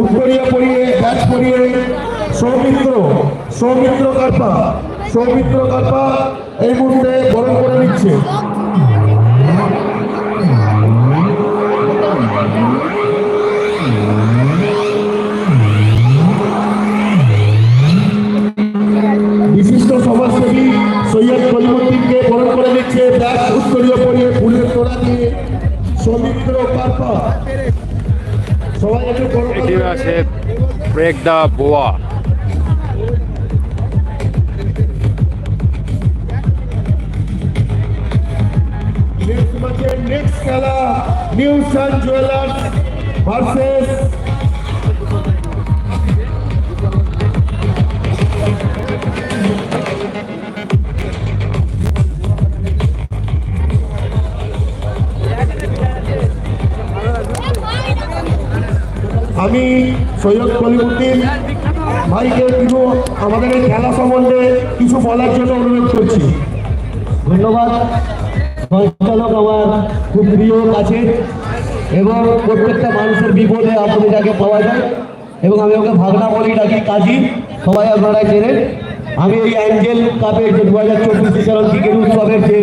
উত্তরীয় পরিয়ে ব্যাচ পরিয়ে সৌমিত্র কার্পা এই মুহূর্তে বরণ করে নিচ্ছে। বিশিষ্ট সমাজসেবী সৈয়দ কলিমুদ্দিনকে বরণ করে নিচ্ছে ব্যাচ উত্তরীয় পরিয়ে ফুলের তোড়া দিয়ে সৌমিত্র কার্পা। সবাই একটু এটি আছে ব্রেক দা বোয়া। নেক্সট খেলা নিউ সান জুয়েলার্স ভার্সেস আমি সৈয়দ কলিমুদ্দিন ভাইকে কিছু আমাদের এই খেলা সম্বন্ধে কিছু বলার জন্য অনুরোধ করছি। ধন্যবাদ। সঞ্চালক আমার খুব প্রিয় কাছে এবং প্রত্যেকটা মানুষের বিপদে আপনি যাকে পাওয়া যায় এবং আমি ওকে ভাগনা বলি ডাকি কাজী, সবাই আপনারা চেনেন। আমি এই অ্যাঞ্জেল কাপের যে 2024 সাল ক্রিকেট উৎসবের যে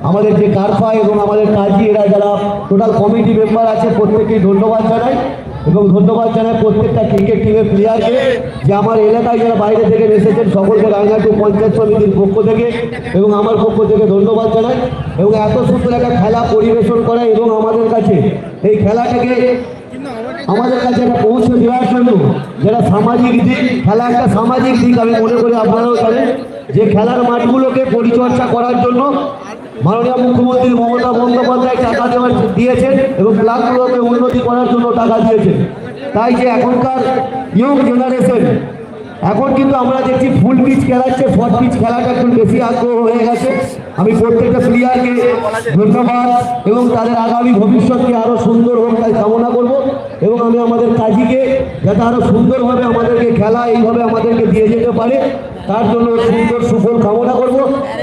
আমাদের যে কার্পা এবং আমাদের কাজী এরা যারা টোটাল কমিটি মেম্বার আছে প্রত্যেকেই ধন্যবাদ জানাই এবং ধন্যবাদ জানাই প্রত্যেকটা ক্রিকেট টিমের প্লেয়ারকে যে আমার এলাকায় যারা বাইরে থেকে এসেছেন সকলকে রায়নাটু পঞ্চায়েত সমিতির পক্ষ থেকে এবং আমার পক্ষ থেকে ধন্যবাদ জানাই এবং এত সুন্দর একটা খেলা পরিবেশন করে এবং আমাদের কাছে এই খেলাটাকে আমাদের কাছে একটা পৌঁছে দেওয়ার জন্য যারা সামাজিক দিক, খেলা একটা সামাজিক দিক আমি মনে করি আপনারাও জানেন যে খেলার মাঠগুলোকে পরিচর্যা করার জন্য মাননীয় মুখ্যমন্ত্রী মমতা বন্দ্যোপাধ্যায় টাকা দিয়েছেন এবং ক্লাবগুলোকে উন্নতি করার জন্য টাকা দিয়েছেন। তাই যে এখনকার ইয়ং জেনারেশন এখন কিন্তু আমরা দেখছি ফুল পিচ খেলাচ্ছে, শর্ট পিচ খেলাটা একটু বেশি আগ্রহ হয়ে গেছে। আমি প্রত্যেকটা প্লেয়ারকে ধন্যবাদ এবং তাদের আগামী ভবিষ্যৎকে আরও সুন্দর হোক তাই কামনা করব এবং আমি আমাদের কাজীকে যাতে আরও সুন্দরভাবে আমাদেরকে খেলা এইভাবে আমাদেরকে দিয়ে যেতে পারে তার জন্য সুন্দর সুফল কামনা করব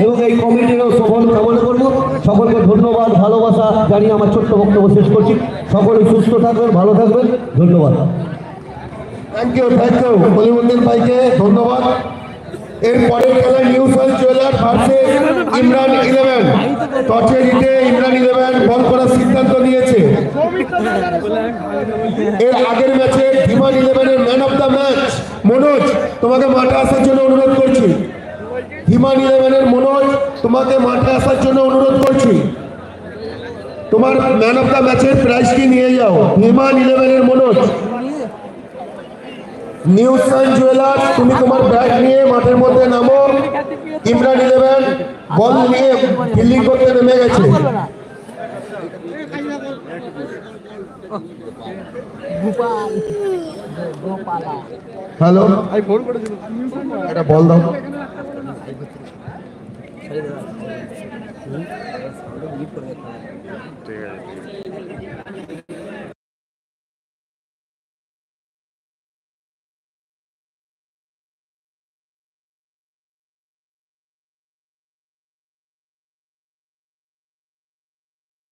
এবং এই কমিটিরও সফল কামনা করব। সকলকে ধন্যবাদ, ভালোবাসা জানিয়ে আমার ছোট্ট বক্তব্য শেষ করছি। সকলে সুস্থ থাকবেন, ভালো থাকবেন, ধন্যবাদ। থ্যাংক ইউ কলিমুদ্দিন ভাইকে ধন্যবাদ। এরপরের খেলা নিউ সান জুয়েলার্স ভার্সেস ইমরান 11। টসে জিতে ইমরান 11 বল করার সিদ্ধান্ত নিয়েছে। এর আগের ম্যাচে ইমরান 11 এর man of the match Manoj, তোমাকে মাঠে আসার জন্য অনুরোধ করছি। ইমরান 11 এর মনোজ, তোমাকে মাঠে আসার জন্য অনুরোধ করছি। তোমার ম্যান অফ দ্য ম্যাচের প্রাইজ কি নিয়ে যাও। ইমরান 11 এর মনোজ। নিউ সান জুয়েলার্স, তুমি তোমার ব্যাট নিয়ে মাঠের মধ্যে নামো। ইমরান 11 বল নিয়ে ফিল্ডিং করতে নেমে গেছে। হ্যালো, একটা বল দাও। ঠিক আছে।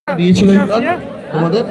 দিয়েছিলেন আমাদের